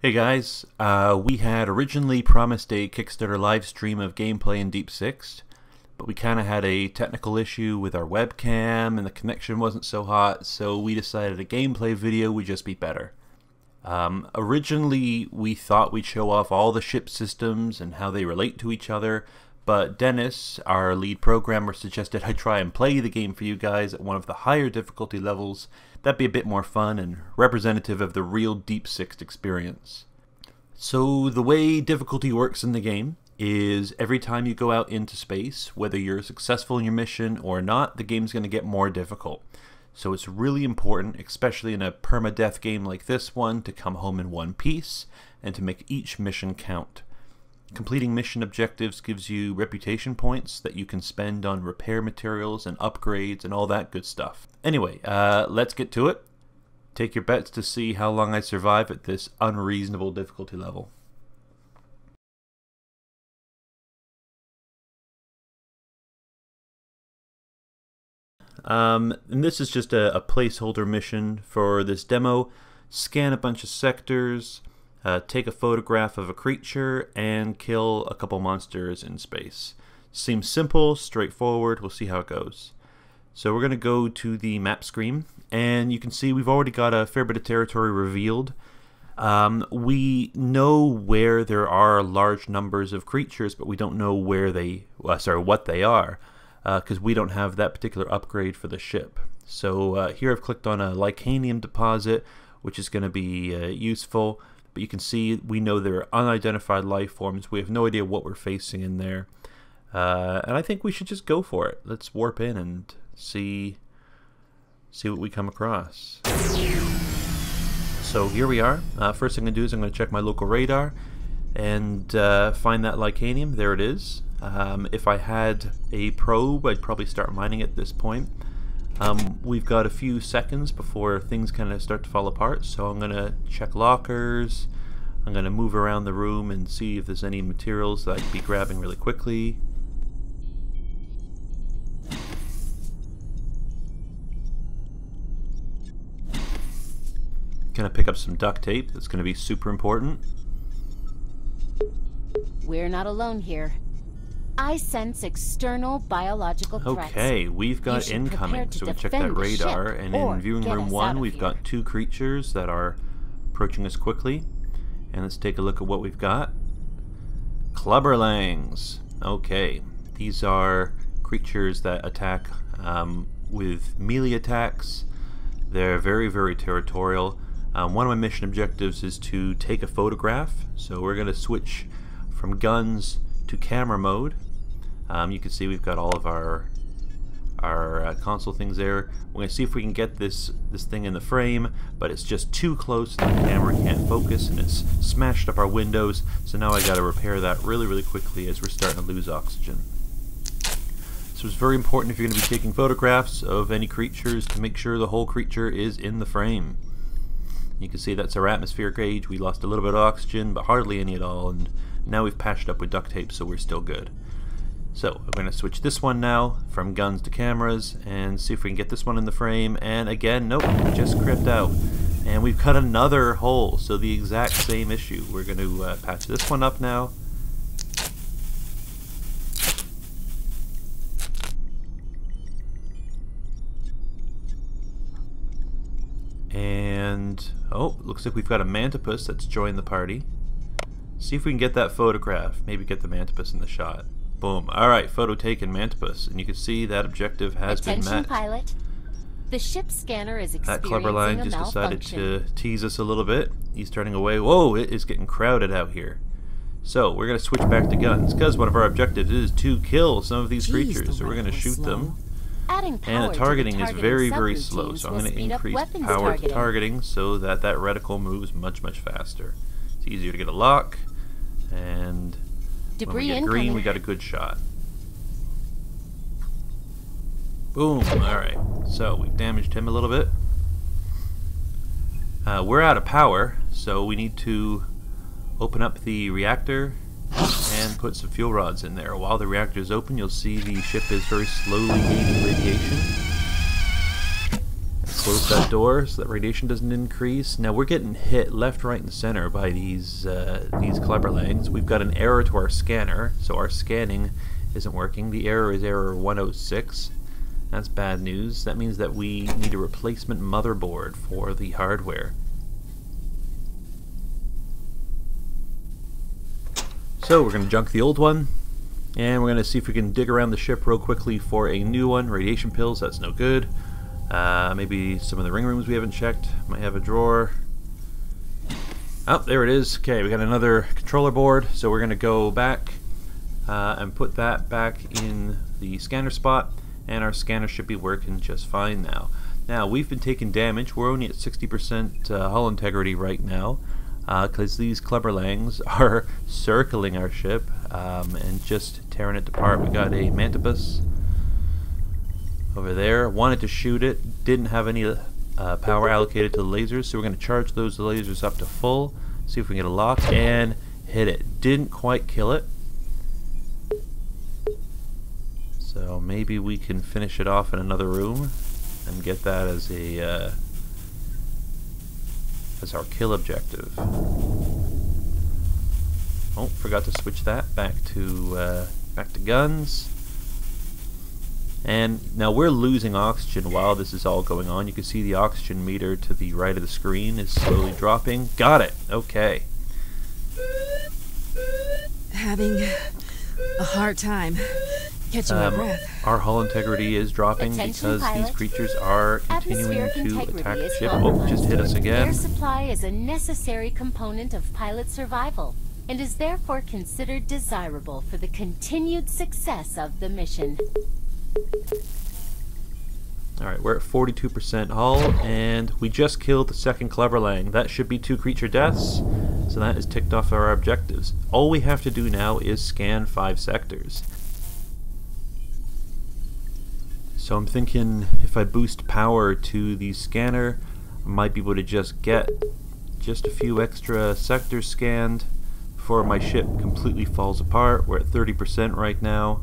Hey guys, we had originally promised a Kickstarter live stream of gameplay in Deep Six, but we kind of had a technical issue with our webcam and the connection wasn't so hot, so we decided a gameplay video would just be better. Originally we thought we'd show off all the ship systems and how they relate to each other, but Dennis, our lead programmer, suggested I try and play the game for you guys at one of the higher difficulty levels. That'd be a bit more fun and representative of the real Deep Six experience. So the way difficulty works in the game is every time you go out into space, whether you're successful in your mission or not, the game's going to get more difficult. So it's really important, especially in a permadeath game like this one, to come home in one piece and to make each mission count. Completing mission objectives gives you reputation points that you can spend on repair materials and upgrades and all that good stuff. Anyway, let's get to it. Take your bets to see how long I survive at this unreasonable difficulty level. And this is just a placeholder mission for this demo. Scan a bunch of sectors, take a photograph of a creature, and kill a couple monsters in space. Seems simple, straightforward. We'll see how it goes. So we're going to go to the map screen, and you can see we've already got a fair bit of territory revealed. We know where there are large numbers of creatures, but we don't know where what they are, because we don't have that particular upgrade for the ship. So here I've clicked on a Lycanium deposit, which is going to be useful. But you can see we know there are unidentified life forms. We have no idea what we're facing in there. And I think we should just go for it. Let's warp in and see what we come across. So here we are. First thing I'm going to do is I'm going to check my local radar and find that Lycanium. There it is. If I had a probe, I'd probably start mining at this point. We've got a few seconds before things kind of start to fall apart, so I'm going to check lockers. I'm going to move around the room and see if there's any materials that I could be grabbing really quickly. Going to pick up some duct tape. That's going to be super important. We're not alone here. I sense external biological threats. Okay, we've got incoming, so we check that radar, and in viewing room 1 we've got 2 creatures that are approaching us quickly. And let's take a look at what we've got. Clubberlangs. Okay, these are creatures that attack with melee attacks. They're very, very territorial. One of my mission objectives is to take a photograph, so we're going to switch from guns to camera mode. You can see we've got all of our console things there. We're going to see if we can get this thing in the frame, but it's just too close and the camera can't focus, and it's smashed up our windows, so now I got to repair that really, really quickly as we're starting to lose oxygen. So it's very important if you're going to be taking photographs of any creatures to make sure the whole creature is in the frame. You can see that's our atmosphere gauge. We lost a little bit of oxygen, but hardly any at all, and now we've patched up with duct tape, so we're still good. So I'm going to switch this one now from guns to cameras and see if we can get this one in the frame. And again, nope, we just cripped out. And we've got another hole, so the exact same issue. We're going to patch this one up now. And, oh, looks like we've got a Mantipus that's joined the party. See if we can get that photograph. Maybe get the Mantipus in the shot. Boom. Alright, photo taken, Mantipus. And you can see that objective has been met. Attention, pilot. The ship scanner is experiencing That Clubberlang just decided to tease us a little bit. He's turning away. Whoa, it is getting crowded out here. So, we're going to switch back to guns, because one of our objectives is to kill some of these creatures. So we're going to shoot them. And the targeting is very, very slow, so I'm going to increase power to targeting so that reticle moves much, much faster. It's easier to get a lock, and when we get green, we got a good shot. Boom! Alright, so we've damaged him a little bit. We're out of power, so we need to open up the reactor and put some fuel rods in there. While the reactor is open, you'll see the ship is very slowly gaining radiation. Close that door so that radiation doesn't increase. Now we're getting hit left, right, and center by these Cleberlangs. We've got an error to our scanner, so our scanning isn't working. The error is error 106. That's bad news. That means that we need a replacement motherboard for the hardware. So we're going to junk the old one, and we're going to see if we can dig around the ship real quickly for a new one. Radiation pills, that's no good. Maybe some of the ring rooms we haven't checked. Might have a drawer. Oh, there it is. Okay, we got another controller board, so we're going to go back and put that back in the scanner spot, and our scanner should be working just fine now. Now, we've been taking damage. We're only at 60% hull integrity right now, because these Cleberlangs are circling our ship and just tearing it apart. We got a Mantibus over there. Wanted to shoot it, didn't have any power allocated to the lasers, so we're going to charge those lasers up to full, see if we can get a lock, and hit it. Didn't quite kill it. So maybe we can finish it off in another room and get that as a as our kill objective. Oh, forgot to switch that back to guns. And now we're losing oxygen while this is all going on. You can see the oxygen meter to the right of the screen is slowly dropping. Got it. Okay. Having a hard time catching my breath. Our hull integrity is dropping because these creatures are continuing to attack the ship. Oh, just hit us again. Air supply is a necessary component of pilot survival and is therefore considered desirable for the continued success of the mission. Alright, we're at 42% hull, and we just killed the second Cleberlang. That should be 2 creature deaths, so that is ticked off our objectives. All we have to do now is scan 5 sectors. So I'm thinking if I boost power to the scanner, I might be able to just get just a few extra sectors scanned before my ship completely falls apart. We're at 30% right now.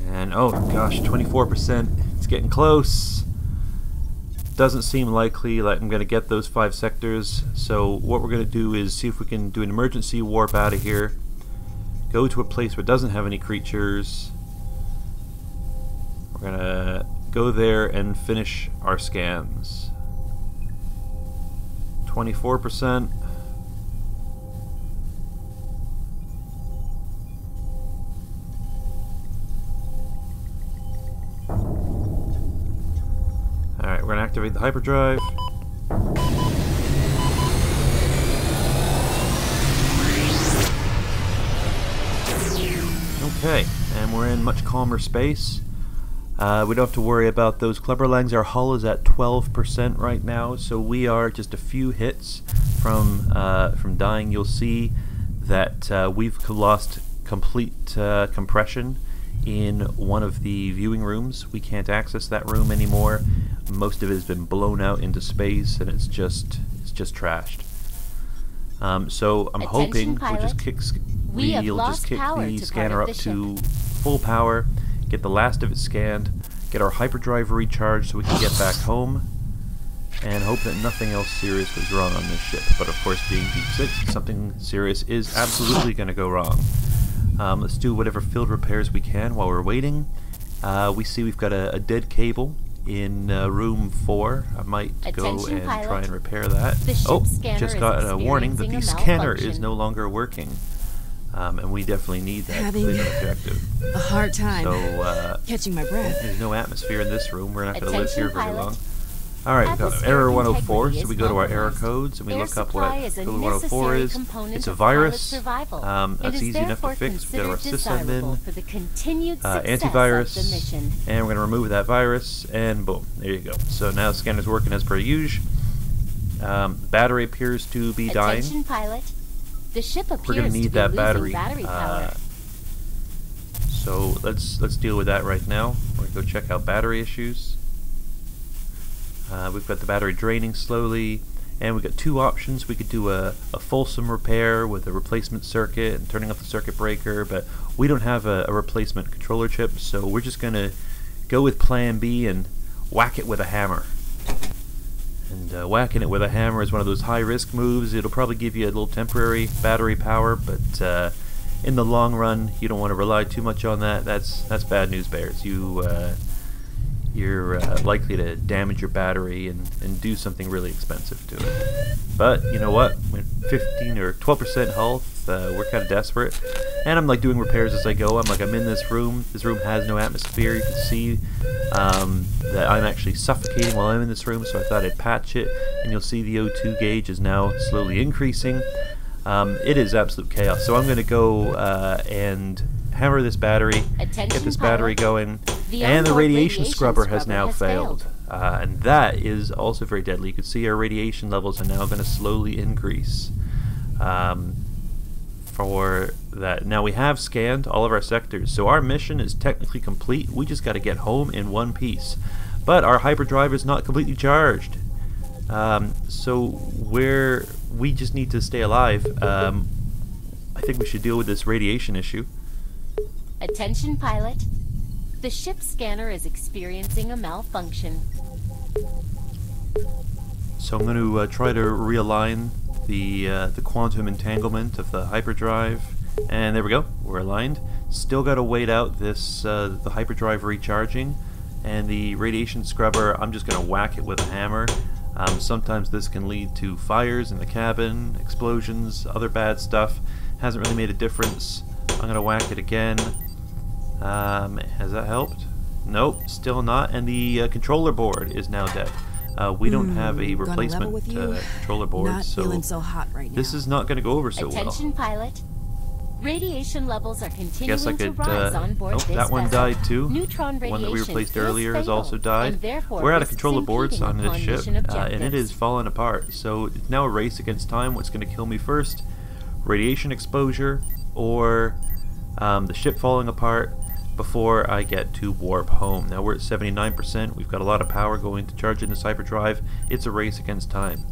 And oh gosh, 24%. It's getting close. Doesn't seem likely that I'm going to get those 5 sectors. So what we're going to do is see if we can do an emergency warp out of here. Go to a place where it doesn't have any creatures. We're going to go there and finish our scans. 24%. Alright, we're going to activate the hyperdrive. Okay, and we're in much calmer space. We don't have to worry about those Cleberlangs. Our hull is at 12% right now, so we are just a few hits from dying. You'll see that we've lost complete compression in one of the viewing rooms. We can't access that room anymore. Most of it has been blown out into space, and it's just trashed. So I'm hoping we'll just kick the scanner up to full power, get the last of it scanned, get our hyperdrive recharged so we can get back home, and hope that nothing else serious goes wrong on this ship. But of course, being Deep 6, something serious is absolutely going to go wrong. Let's do whatever field repairs we can while we're waiting. We see we've got a dead cable in room 4. I might go and try and repair that. Oh, just got a warning that the scanner is no longer working. And we definitely need that Having objective. A hard time so, catching my breath. There's no atmosphere in this room. We're not going to live here very long. Alright, we've got error 104, so we go to our error codes and we look up what code 104 is. It's a virus. That's easy enough to fix. We go to our sysadmin, antivirus, and we're going to remove that virus, and boom, there you go. So now the scanner's working as per usual. Battery appears to be dying. The ship appears we're going to need that battery. Power. So let's deal with that right now. We're going to go check out battery issues. We've got the battery draining slowly, and we've got 2 options. We could do a fulsome repair with a replacement circuit and turning off the circuit breaker, but we don't have a replacement controller chip, so we're just going to go with plan B and whack it with a hammer. And whacking it with a hammer is one of those high-risk moves. It'll probably give you a little temporary battery power, but in the long run, you don't want to rely too much on that. That's bad news bears. You're likely to damage your battery and do something really expensive to it. But you know what? With 15 or 12% health, we're kind of desperate. And I'm like doing repairs as I go. I'm in this room. This room has no atmosphere. You can see that I'm actually suffocating while I'm in this room, so I thought I'd patch it. And you'll see the O2 gauge is now slowly increasing. It is absolute chaos. So I'm going to go and hammer this battery, get this battery going, and the radiation scrubber has now failed. And that is also very deadly. You can see our radiation levels are now going to slowly increase for that. Now we have scanned all of our sectors, so our mission is technically complete. We just got to get home in one piece. But our hyperdrive is not completely charged. So we just need to stay alive. I think we should deal with this radiation issue. Attention pilot. The ship scanner is experiencing a malfunction. So I'm going to try to realign the quantum entanglement of the hyperdrive, and there we go. We're aligned. Still got to wait out this the hyperdrive recharging, and the radiation scrubber. I'm just going to whack it with a hammer. Sometimes this can lead to fires in the cabin, explosions, other bad stuff. Hasn't really made a difference. I'm going to whack it again. Has that helped? Nope, still not. And the controller board is now dead. We don't have a replacement controller board, so so hot right now. this is not going to go over so well. Attention pilot. Radiation levels are continuing Guess I could, to rise on board this that one vessel. died too. Neutron One that we radiation replaced is earlier has fatal, also died. and therefore We're out of risks controller boards on impeding this upon ship, mission and it objectives. is falling apart. So it's now a race against time. What's going to kill me first? Radiation exposure or the ship falling apart before I get to warp home. Now we're at 79%. We've got a lot of power going to charge in this hyperdrive. It's a race against time.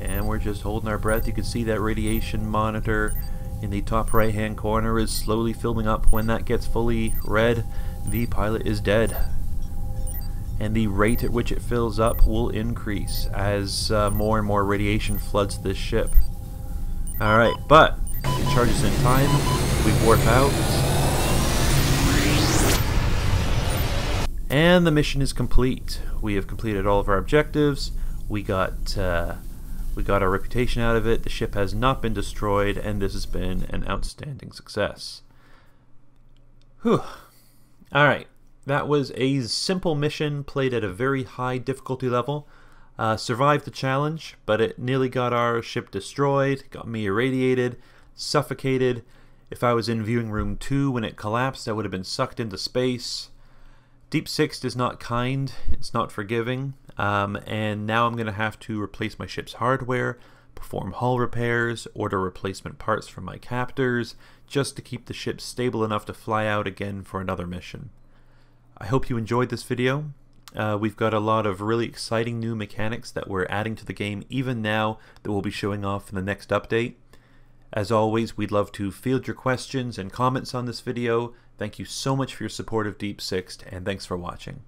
And we're just holding our breath. You can see that radiation monitor in the top right hand corner is slowly filling up. When that gets fully red, the pilot is dead. And the rate at which it fills up will increase as more and more radiation floods this ship. Alright, but it charges in time. We warp out. And the mission is complete. We have completed all of our objectives. We got our reputation out of it. The ship has not been destroyed, and this has been an outstanding success. Whew. Alright. That was a simple mission played at a very high difficulty level. Survived the challenge, but it nearly got our ship destroyed, got me irradiated, suffocated. If I was in viewing room 2 when it collapsed, I would have been sucked into space. Deep Six is not kind, it's not forgiving, and now I'm going to have to replace my ship's hardware, perform hull repairs, order replacement parts from my captors, just to keep the ship stable enough to fly out again for another mission. I hope you enjoyed this video. We've got a lot of really exciting new mechanics that we're adding to the game even now that we'll be showing off in the next update. As always, we'd love to field your questions and comments on this video. Thank you so much for your support of Deep Six, and thanks for watching.